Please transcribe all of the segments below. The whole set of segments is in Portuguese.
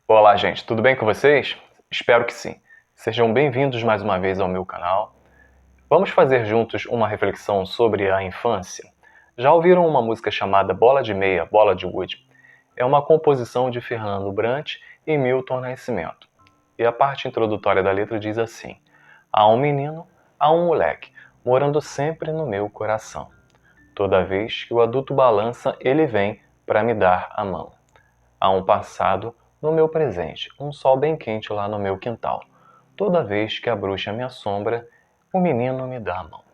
Olá, gente, tudo bem com vocês? Espero que sim. Sejam bem-vindos mais uma vez ao meu canal. Vamos fazer juntos uma reflexão sobre a infância. Já ouviram uma música chamada Bola de Meia, Bola de Gude? É uma composição de Fernando Brant e Milton Nascimento. E a parte introdutória da letra diz assim: há um menino, há um moleque, morando sempre no meu coração. Toda vez que o adulto balança, ele vem para me dar a mão. Há um passado no meu presente, um sol bem quente lá no meu quintal. Toda vez que a bruxa me assombra, o menino me dá a mão.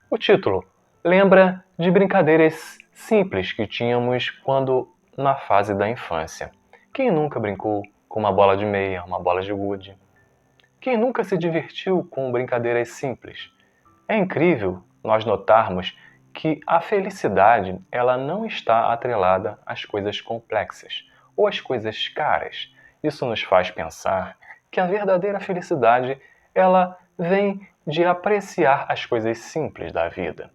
O título lembra de brincadeiras simples que tínhamos quando na fase da infância. Quem nunca brincou com uma bola de meia, uma bola de gude? Quem nunca se divertiu com brincadeiras simples? É incrível nós notarmos que a felicidade ela não está atrelada às coisas complexas ou às coisas caras. Isso nos faz pensar que a verdadeira felicidade ela vem de apreciar as coisas simples da vida.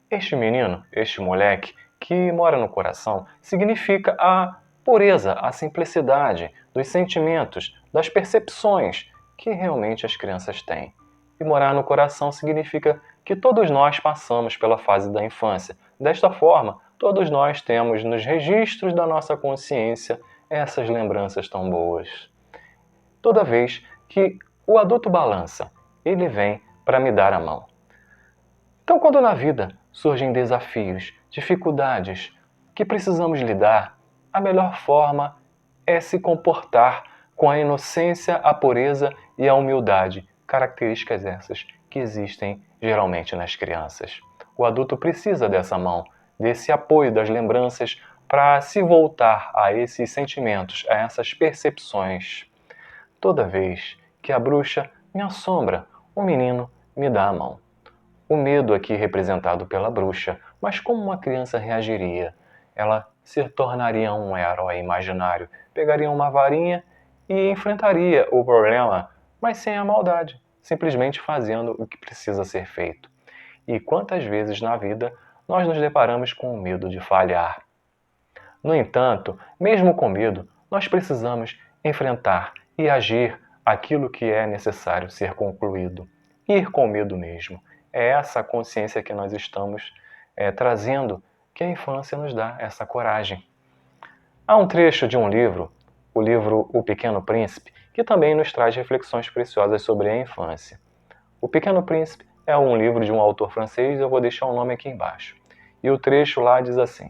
Este menino, este moleque que mora no coração, significa a pureza, a simplicidade dos sentimentos, das percepções que realmente as crianças têm. E morar no coração significa que todos nós passamos pela fase da infância. Desta forma, todos nós temos nos registros da nossa consciência essas lembranças tão boas. Toda vez que o adulto balança, ele vem para me dar a mão. Então, quando na vida surgem desafios, dificuldades que precisamos lidar, a melhor forma é se comportar com a inocência, a pureza e a humildade, características essas que existem geralmente nas crianças. O adulto precisa dessa mão, desse apoio das lembranças para se voltar a esses sentimentos, a essas percepções. Toda vez que a bruxa me assombra, o menino me dá a mão. O medo aqui representado pela bruxa, mas como uma criança reagiria? Ela se tornaria um herói imaginário, pegaria uma varinha e enfrentaria o problema, mas sem a maldade, simplesmente fazendo o que precisa ser feito. E quantas vezes na vida nós nos deparamos com o medo de falhar? No entanto, mesmo com medo, nós precisamos enfrentar e agir aquilo que é necessário ser concluído. Ir com medo mesmo. É essa consciência que nós estamos trazendo, que a infância nos dá essa coragem. Há um trecho de um livro, o livro O Pequeno Príncipe, que também nos traz reflexões preciosas sobre a infância. O Pequeno Príncipe é um livro de um autor francês, eu vou deixar o nome aqui embaixo. E o trecho lá diz assim: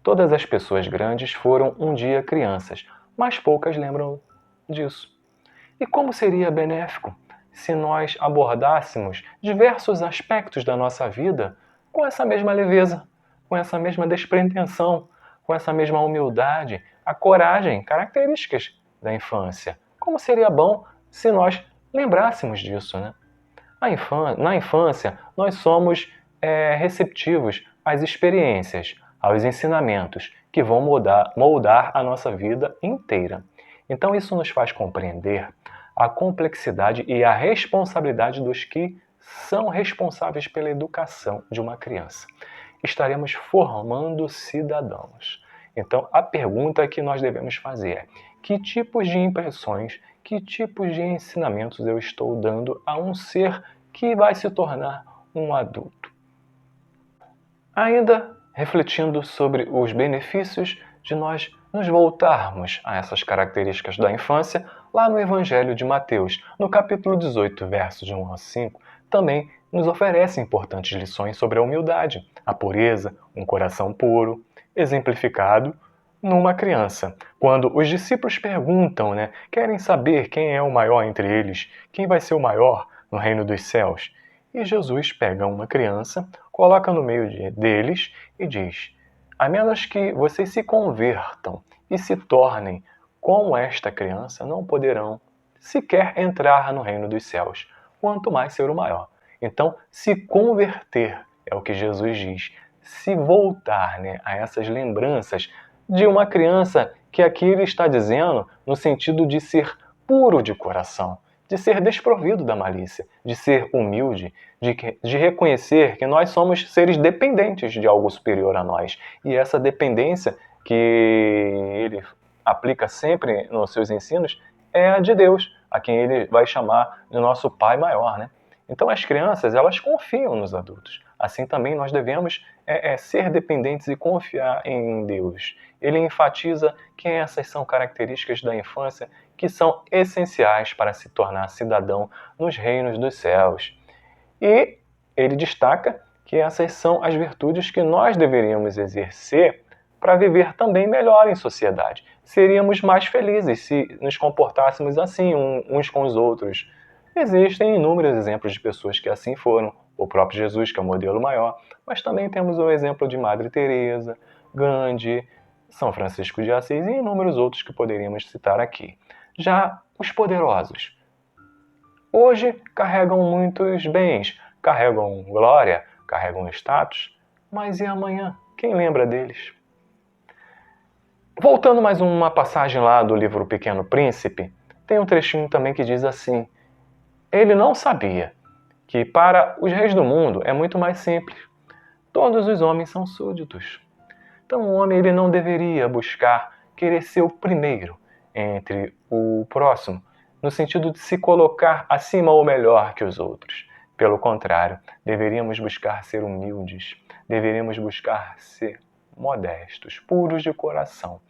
todas as pessoas grandes foram um dia crianças, mas poucas lembram disso. E como seria benéfico se nós abordássemos diversos aspectos da nossa vida com essa mesma leveza, com essa mesma despretensão, com essa mesma humildade, a coragem, características da infância. Como seria bom se nós lembrássemos disso, né? Na infância, nós somos receptivos às experiências, aos ensinamentos que vão moldar a nossa vida inteira. Então, isso nos faz compreender a complexidade e a responsabilidade dos que são responsáveis pela educação de uma criança. Estaremos formando cidadãos. Então, a pergunta que nós devemos fazer é: que tipos de impressões, que tipos de ensinamentos eu estou dando a um ser que vai se tornar um adulto? Ainda refletindo sobre os benefícios de nós nos voltarmos a essas características da infância, lá no Evangelho de Mateus, no capítulo 18, versos de 1 a 5, também nos oferece importantes lições sobre a humildade, a pureza, um coração puro, exemplificado numa criança. Quando os discípulos perguntam, querem saber quem é o maior entre eles, quem vai ser o maior no reino dos céus. E Jesus pega uma criança, coloca no meio deles e diz: a menos que vocês se convertam e se tornem como esta criança, não poderão sequer entrar no reino dos céus, quanto mais ser o maior. Então, se converter é o que Jesus diz. Se voltar a essas lembranças de uma criança que aqui ele está dizendo no sentido de ser puro de coração, de ser desprovido da malícia, de ser humilde, de reconhecer que nós somos seres dependentes de algo superior a nós. E essa dependência que ele aplica sempre nos seus ensinos é a de Deus, a quem ele vai chamar de nosso Pai maior, né? Então as crianças, elas confiam nos adultos. Assim também nós devemos ser dependentes e confiar em Deus. Ele enfatiza que essas são características da infância que são essenciais para se tornar cidadão nos reinos dos céus. E ele destaca que essas são as virtudes que nós deveríamos exercer para viver também melhor em sociedade. Seríamos mais felizes se nos comportássemos assim uns com os outros. Existem inúmeros exemplos de pessoas que assim foram, o próprio Jesus, que é o modelo maior, mas também temos o exemplo de Madre Teresa, Gandhi, São Francisco de Assis e inúmeros outros que poderíamos citar aqui. Já os poderosos, hoje carregam muitos bens, carregam glória, carregam status, mas e amanhã? Quem lembra deles? Voltando mais uma passagem lá do livro O Pequeno Príncipe, tem um trechinho também que diz assim: ele não sabia que para os reis do mundo é muito mais simples. Todos os homens são súditos. Então o homem ele não deveria buscar querer ser o primeiro entre o próximo, no sentido de se colocar acima ou melhor que os outros. Pelo contrário, deveríamos buscar ser humildes, deveríamos buscar ser modestos, puros de coração,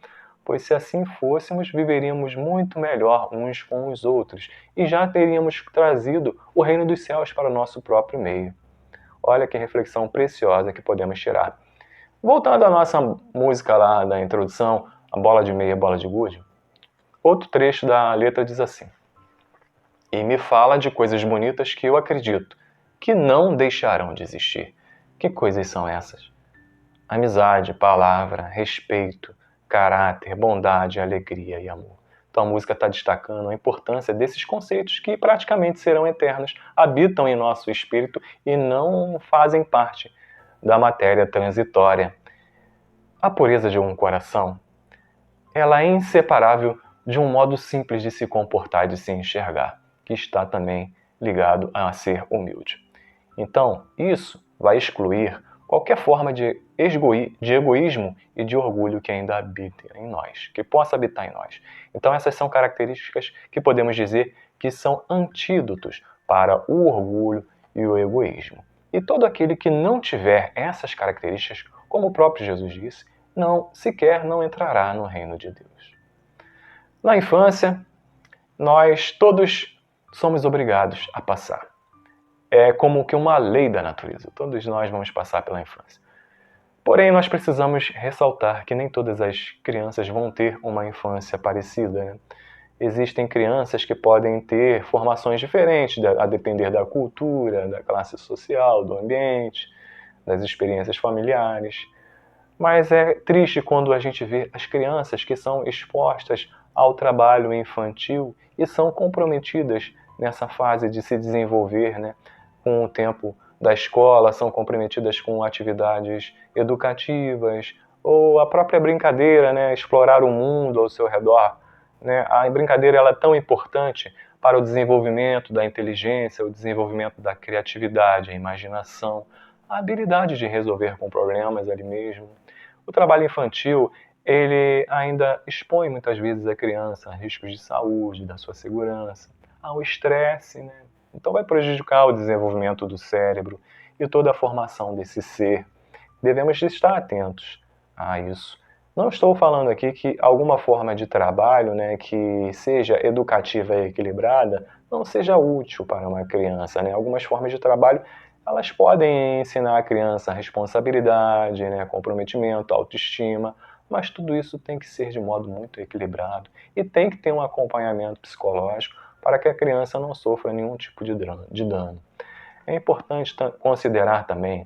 pois se assim fôssemos, viveríamos muito melhor uns com os outros e já teríamos trazido o reino dos céus para o nosso próprio meio. Olha que reflexão preciosa que podemos tirar. Voltando à nossa música lá da introdução, a bola de meia, bola de gude, outro trecho da letra diz assim: e me fala de coisas bonitas que eu acredito que não deixarão de existir. Que coisas são essas? Amizade, palavra, respeito, caráter, bondade, alegria e amor. Então a música está destacando a importância desses conceitos que praticamente serão eternos, habitam em nosso espírito e não fazem parte da matéria transitória. A pureza de um coração, ela é inseparável de um modo simples de se comportar e de se enxergar, que está também ligado a ser humilde. Então, isso vai excluir qualquer forma de egoísmo e de orgulho que ainda habite em nós, que possa habitar em nós. Então, essas são características que podemos dizer que são antídotos para o orgulho e o egoísmo. E todo aquele que não tiver essas características, como o próprio Jesus disse, sequer não entrará no reino de Deus. Na infância, nós todos somos obrigados a passar. É como que uma lei da natureza. Todos nós vamos passar pela infância. Porém, nós precisamos ressaltar que nem todas as crianças vão ter uma infância parecida, né? Existem crianças que podem ter formações diferentes, a depender da cultura, da classe social, do ambiente, das experiências familiares. Mas é triste quando a gente vê as crianças que são expostas ao trabalho infantil e são comprometidas nessa fase de se desenvolver, né, com o tempo da escola, são comprometidas com atividades educativas ou a própria brincadeira, né, explorar o mundo ao seu redor. Né? A brincadeira ela é tão importante para o desenvolvimento da inteligência, o desenvolvimento da criatividade, a imaginação, a habilidade de resolver com problemas ali mesmo. O trabalho infantil, ele ainda expõe muitas vezes a criança a riscos de saúde, da sua segurança, ao estresse, né? Então vai prejudicar o desenvolvimento do cérebro e toda a formação desse ser. Devemos estar atentos a isso. Não estou falando aqui que alguma forma de trabalho, né, que seja educativa e equilibrada não seja útil para uma criança, né? Algumas formas de trabalho elas podem ensinar a criança responsabilidade, né, comprometimento, autoestima, mas tudo isso tem que ser de modo muito equilibrado e tem que ter um acompanhamento psicológico para que a criança não sofra nenhum tipo de dano. É importante considerar também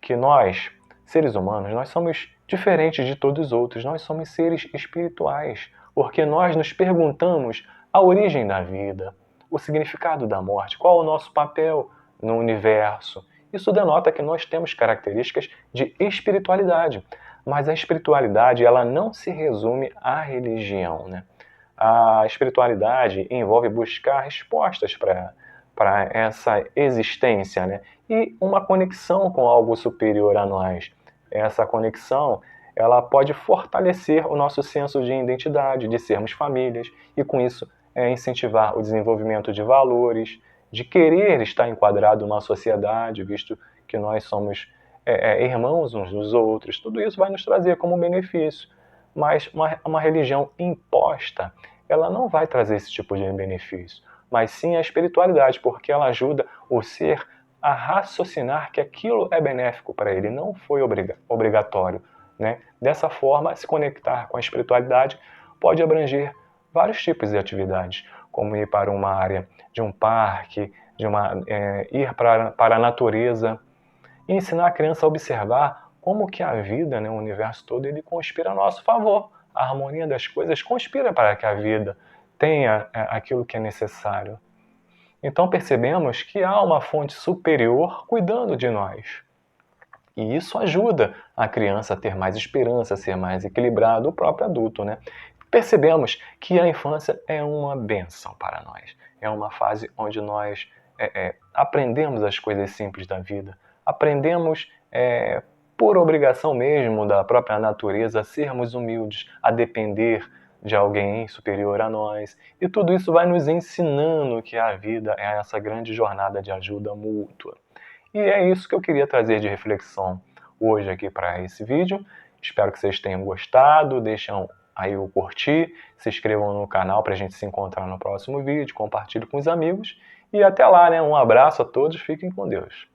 que nós, seres humanos, nós somos diferentes de todos os outros, nós somos seres espirituais, porque nós nos perguntamos a origem da vida, o significado da morte, qual o nosso papel no universo. Isso denota que nós temos características de espiritualidade, mas a espiritualidade ela não se resume à religião, né? A espiritualidade envolve buscar respostas para essa existência, né? E uma conexão com algo superior a nós. Essa conexão ela pode fortalecer o nosso senso de identidade, de sermos famílias, e com isso incentivar o desenvolvimento de valores, de querer estar enquadrado numa sociedade, visto que nós somos irmãos uns dos outros. Tudo isso vai nos trazer como benefício. Mas uma religião imposta, ela não vai trazer esse tipo de benefício, mas sim a espiritualidade, porque ela ajuda o ser a raciocinar que aquilo é benéfico para ele, não foi obrigatório. Né? Dessa forma, se conectar com a espiritualidade pode abranger vários tipos de atividades, como ir para uma área de um parque, ir para a natureza, e ensinar a criança a observar como que a vida, né, o universo todo, ele conspira a nosso favor. A harmonia das coisas conspira para que a vida tenha aquilo que é necessário. Então percebemos que há uma fonte superior cuidando de nós. E isso ajuda a criança a ter mais esperança, a ser mais equilibrado, o próprio adulto, né? Percebemos que a infância é uma bênção para nós. É uma fase onde nós aprendemos as coisas simples da vida. Aprendemos, por obrigação mesmo da própria natureza, a sermos humildes, a depender de alguém superior a nós. E tudo isso vai nos ensinando que a vida é essa grande jornada de ajuda mútua. E é isso que eu queria trazer de reflexão hoje aqui para esse vídeo. Espero que vocês tenham gostado. Deixem aí o curtir, se inscrevam no canal para a gente se encontrar no próximo vídeo, compartilhe com os amigos. E até lá, né? Um abraço a todos, fiquem com Deus.